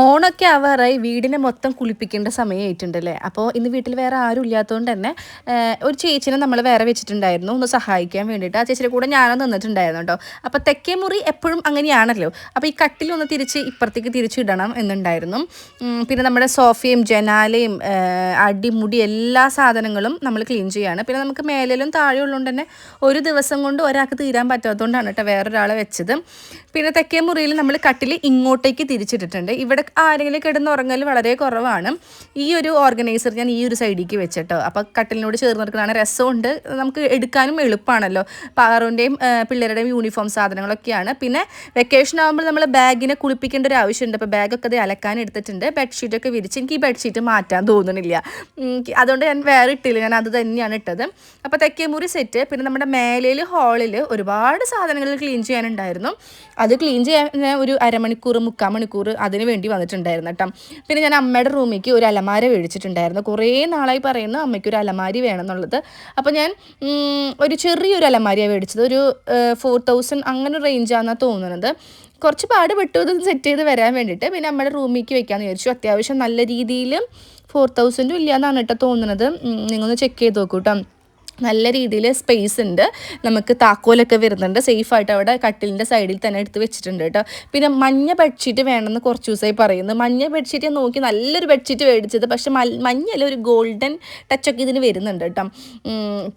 ഓണൊക്കെ ആവാറായി വീടിനെ മൊത്തം കുളിപ്പിക്കേണ്ട സമയമായിട്ടുണ്ടല്ലേ. അപ്പോൾ ഇന്ന് വീട്ടിൽ വേറെ ആരും ഇല്ലാത്തതുകൊണ്ട് തന്നെ ഒരു ചേച്ചിനെ നമ്മൾ വേറെ വെച്ചിട്ടുണ്ടായിരുന്നു ഒന്ന് സഹായിക്കാൻ വേണ്ടിയിട്ട്. ആ ചേച്ചിയുടെ കൂടെ ഞാനും നിന്നിട്ടുണ്ടായിരുന്നു കേട്ടോ. അപ്പോൾ തെക്കേ മുറി എപ്പോഴും അങ്ങനെയാണല്ലോ. അപ്പോൾ ഈ കട്ടിലൊന്ന് തിരിച്ച് ഇപ്പുറത്തേക്ക് തിരിച്ചിടണം എന്നുണ്ടായിരുന്നു. പിന്നെ നമ്മുടെ സോഫയും ജനാലയും അടിമുടി എല്ലാ സാധനങ്ങളും നമ്മൾ ക്ലീൻ ചെയ്യുകയാണ്. പിന്നെ നമുക്ക് മേലിലും താഴെയുള്ളതുകൊണ്ട് തന്നെ ഒരു ദിവസം കൊണ്ട് ഒരാൾക്ക് തീരാൻ പറ്റാത്തതുകൊണ്ടാണ് കേട്ടോ വേറൊരാളെ വെച്ചത്. പിന്നെ തെക്കേ മുറിയിൽ നമ്മൾ കട്ടിൽ ഇങ്ങോട്ടേക്ക് തിരിച്ചിട്ടിട്ടുണ്ട്. ഇവിടെ ആരെങ്കിലും കിടന്നുറങ്ങൽ വളരെ കുറവാണ്. ഈ ഒരു ഓർഗനൈസർ ഞാൻ ഈ ഒരു സൈഡിലേക്ക് വെച്ചിട്ടോ. അപ്പോൾ കട്ടിലിനോട് ചേർന്ന് നിൽക്കുന്നതാണ്, രസമുണ്ട്, നമുക്ക് എടുക്കാനും എളുപ്പമാണല്ലോ. പാറുവിൻ്റെയും പിള്ളേരുടെയും യൂണിഫോം സാധനങ്ങളൊക്കെയാണ്. പിന്നെ വെക്കേഷൻ ആകുമ്പോൾ നമ്മൾ ബാഗിനെ കുളിപ്പിക്കേണ്ട ഒരു ആവശ്യമുണ്ട്. അപ്പോൾ ബാഗൊക്കെ അത് അലക്കാൻ എടുത്തിട്ടുണ്ട്. ബെഡ്ഷീറ്റൊക്കെ വിരിച്ച് എനിക്ക് ഈ ബെഡ്ഷീറ്റ് മാറ്റാൻ തോന്നുന്നില്ല, അതുകൊണ്ട് ഞാൻ വേറെ ഇട്ടില്ല, ഞാൻ അത് തന്നെയാണ് ഇട്ടത്. അപ്പോൾ തെക്കേ മുറി സെറ്റ്. പിന്നെ നമ്മുടെ മേലയിൽ ഹാളിൽ ഒരുപാട് സാധനങ്ങൾ ക്ലീൻ ചെയ്യാനുണ്ടായിരുന്നു. അത് ക്ലീൻ ചെയ്യാൻ ഒരു അരമണിക്കൂർ 3/4 മണിക്കൂർ അതിന് വേണ്ടി വന്നിട്ടുണ്ടായിരുന്നു കേട്ടോ. പിന്നെ ഞാൻ അമ്മയുടെ റൂമിലേക്ക് ഒരു അലമാര മേടിച്ചിട്ടുണ്ടായിരുന്നു. കുറേ നാളായി പറയുന്നു അമ്മയ്ക്ക് ഒരു അലമാരി വേണം എന്നുള്ളത്. അപ്പോൾ ഞാൻ ഒരു ചെറിയൊരു അലമാരിയാണ് മേടിച്ചത്. ഒരു 4000 അങ്ങനെ റേഞ്ചാണെന്നാണ് തോന്നുന്നത്. കുറച്ച് പാട് പെട്ടു ഇത് സെറ്റ് ചെയ്ത് വരാൻ വേണ്ടിയിട്ട്. പിന്നെ അമ്മയുടെ റൂമിലേക്ക് വെക്കാമെന്ന് വിചാരിച്ചു. അത്യാവശ്യം നല്ല രീതിയിൽ 4000 ഇല്ല എന്നാണ് കേട്ടോ തോന്നുന്നത്. നിങ്ങളൊന്ന് ചെക്ക് ചെയ്ത് നോക്കൂ കേട്ടോ. നല്ല രീതിയിൽ സ്പേസ് ഉണ്ട്, നമുക്ക് താക്കോലൊക്കെ വരുന്നുണ്ട്. സേഫായിട്ട് അവിടെ കട്ടിലിൻ്റെ സൈഡിൽ തന്നെ എടുത്ത് വെച്ചിട്ടുണ്ട് കേട്ടോ. പിന്നെ മഞ്ഞ ബെഡ്ഷീറ്റ് വേണമെന്ന് കുറച്ച് ദിവസമായി പറയുന്നു. മഞ്ഞ ബെഡ്ഷീറ്റ് നോക്കി നല്ലൊരു ബെഡ്ഷീറ്റ് മേടിച്ചത്, പക്ഷെ മഞ്ഞല്ല ഒരു ഗോൾഡൻ ടച്ചൊക്കെ ഇതിന് വരുന്നുണ്ട് കേട്ടോ.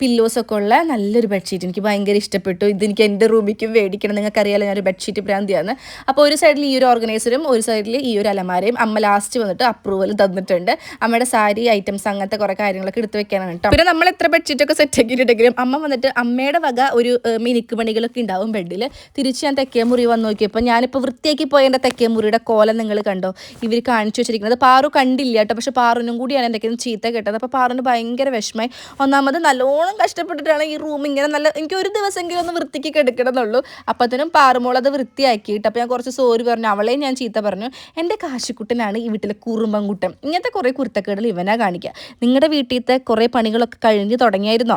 പില്ലോസൊക്കെ ഉള്ള നല്ലൊരു ബെഡ്ഷീറ്റ് എനിക്ക് ഭയങ്കര ഇഷ്ടപ്പെട്ടു. ഇതെനിക്ക് എൻ്റെ റൂമിലേക്കും മേടിക്കണം. നിങ്ങൾക്കറിയാലോ ഞാനൊരു ബെഡ്ഷീറ്റ് ഭ്രാന്തിയാണ്. അപ്പോൾ ഒരു സൈഡിൽ ഈ ഒരു ഓർഗനൈസറും ഒരു സൈഡിൽ ഈ ഒരു അലമാരയും അമ്മ ലാസ്റ്റ് വന്നിട്ട് അപ്രൂവൽ തന്നിട്ടുണ്ട്. അമ്മയുടെ സാരി ഐറ്റംസ് അങ്ങനത്തെ കുറേ കാര്യങ്ങളൊക്കെ എടുത്ത് വെക്കാനാണ് കേട്ടോ. പിന്നെ നമ്മൾ എത്ര ബെഡ്ഷീറ്റൊക്കെ സെറ്റാക്കിയിട്ടുണ്ടെങ്കിലും അമ്മ വന്നിട്ട് അമ്മയുടെ വക ഒരു മിനുക്ക് പണികളൊക്കെ ഉണ്ടാവും ബെഡിൽ. തിരിച്ച് ഞാൻ തെക്കേ മുറി വന്ന് നോക്കിയപ്പോൾ ഞാനിപ്പോൾ വൃത്തിയാക്കി പോയ എൻ്റെ തെക്കേ മുറിയുടെ കോലം നിങ്ങൾ കണ്ടോ, ഇവർ കാണിച്ചു വെച്ചിരിക്കുന്നത്. പാറു കണ്ടില്ല കേട്ടോ, പക്ഷെ പാറുനും കൂടിയാണ് എൻ്റെ ചീത്ത കേട്ടത്. അപ്പോൾ പാറുന് ഭയങ്കര വിഷമമായി. ഒന്നാമത് നല്ലോണം കഷ്ടപ്പെട്ടിട്ടാണ് ഈ റൂം ഇങ്ങനെ നല്ല, എനിക്ക് ഒരു ദിവസമെങ്കിലും ഒന്ന് വൃത്തിക്ക് കിടക്കണം എന്നുള്ളൂ. അപ്പോഴത്തേനും പാറുമോൾ അത് വൃത്തിയാക്കിയിട്ട് അപ്പോൾ ഞാൻ കുറച്ച് സോറി പറഞ്ഞു, അവളെയും ഞാൻ ചീത്ത പറഞ്ഞു. എൻ്റെ കാശിക്കുട്ടനാണ് ഈ വീട്ടിലെ കുറുമ്പൻകുട്ടൻ. ഇങ്ങനത്തെ കുറേ കുരുത്തക്കേടുകൾ ഇവനാ കാണിക്കുക. നിങ്ങളുടെ വീട്ടിലത്തെ കുറേ പണികളൊക്കെ കഴിഞ്ഞ് തുടങ്ങിയായിരുന്നോ?